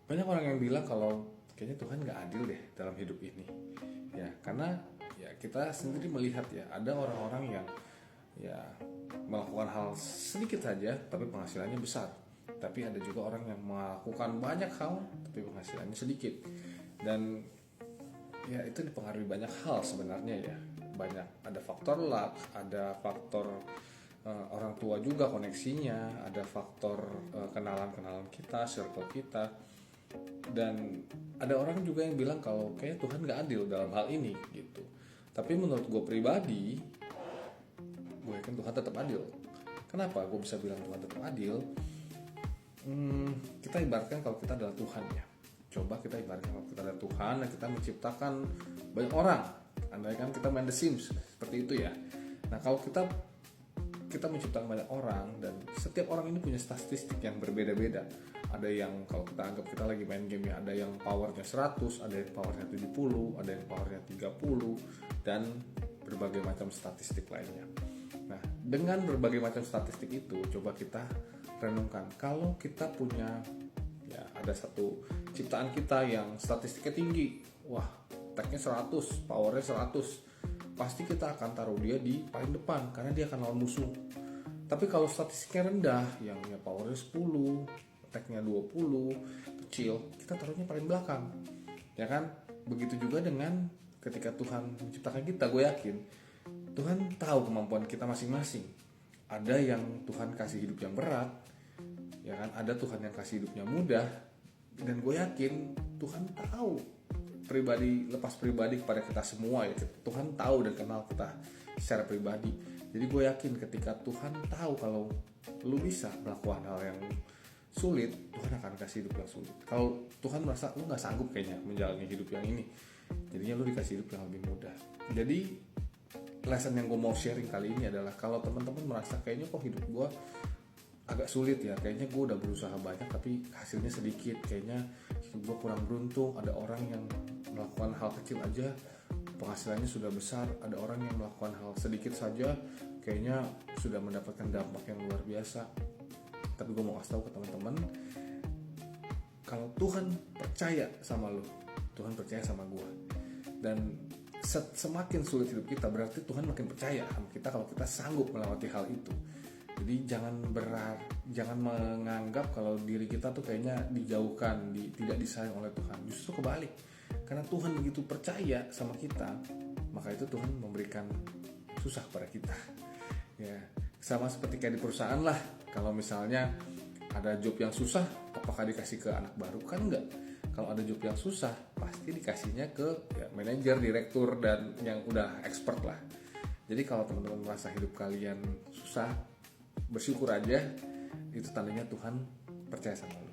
Banyak orang yang bilang kalau kayaknya Tuhan nggak adil deh dalam hidup ini. Ya, karena ya kita sendiri melihat ya ada orang-orang yang ya melakukan hal sedikit saja tapi penghasilannya besar. Tapi ada juga orang yang melakukan banyak hal tapi penghasilannya sedikit. Dan ya itu dipengaruhi banyak hal sebenarnya ya. Ada faktor luck, ada faktor orang tua juga koneksinya, ada faktor kenalan-kenalan kita, circle kita. Dan ada orang juga yang bilang kalau kayak Tuhan gak adil dalam hal ini gitu. Tapi menurut gue pribadi, gue yakin Tuhan tetap adil. Kenapa gue bisa bilang Tuhan tetap adil? Kita ibaratkan kalau kita adalah Tuhan ya. Coba kita ibaratkan kalau kita adalah Tuhan dan kita menciptakan banyak orang. Andai kan kita main The Sims seperti itu ya. Nah kalau kita menciptakan banyak orang dan setiap orang ini punya statistik yang berbeda-beda. Ada yang kalau kita anggap kita lagi main game ya, ada yang powernya 100, ada yang powernya 70, ada yang powernya 30 dan berbagai macam statistik lainnya. Nah, dengan berbagai macam statistik itu coba kita renungkan. Kalau kita punya ya ada satu ciptaan kita yang statistiknya tinggi, wah, tagnya 100, powernya 100, pasti kita akan taruh dia di paling depan karena dia akan lawan musuh. Tapi kalau statistiknya rendah, yang ya powernya 10, tagnya 20, kecil, kita taruhnya paling belakang. Ya kan? Begitu juga dengan ketika Tuhan menciptakan kita, gue yakin Tuhan tahu kemampuan kita masing-masing. Ada yang Tuhan kasih hidup yang berat, ya kan? Ada Tuhan yang kasih hidupnya mudah, dan gue yakin Tuhan tahu lepas pribadi kepada kita semua ya. Tuhan tahu dan kenal kita secara pribadi. Jadi gue yakin ketika Tuhan tahu kalau lu bisa melakukan hal yang sulit, Tuhan akan kasih hidup yang sulit. Kalau Tuhan merasa lu gak sanggup kayaknya menjalani hidup yang ini, jadinya lu dikasih hidup yang lebih mudah. Jadi lesson yang gue mau sharing kali ini adalah kalau teman-teman merasa kayaknya kok hidup gue agak sulit ya, kayaknya gue udah berusaha banyak tapi hasilnya sedikit, kayaknya hidup gue kurang beruntung. Ada orang yang melakukan hal kecil aja penghasilannya sudah besar, ada orang yang melakukan hal sedikit saja kayaknya sudah mendapatkan dampak yang luar biasa. Tapi gue mau kasih tahu ke teman-teman, kalau Tuhan percaya sama lo, Tuhan percaya sama gue. Dan semakin sulit hidup kita, berarti Tuhan makin percaya sama kita kalau kita sanggup melewati hal itu. Jadi jangan menganggap kalau diri kita tuh kayaknya dijauhkan, tidak disayang oleh Tuhan. Justru kebalik, karena Tuhan begitu percaya sama kita, maka itu Tuhan memberikan susah pada kita. Ya, sama seperti kayak di perusahaan lah. Kalau misalnya ada job yang susah, apakah dikasih ke anak baru? Kan enggak. Kalau ada job yang susah, pasti dikasihnya ke manajer, direktur, dan yang udah expert lah. Jadi kalau teman-teman merasa hidup kalian susah, bersyukur aja, itu tandanya Tuhan percaya sama lo.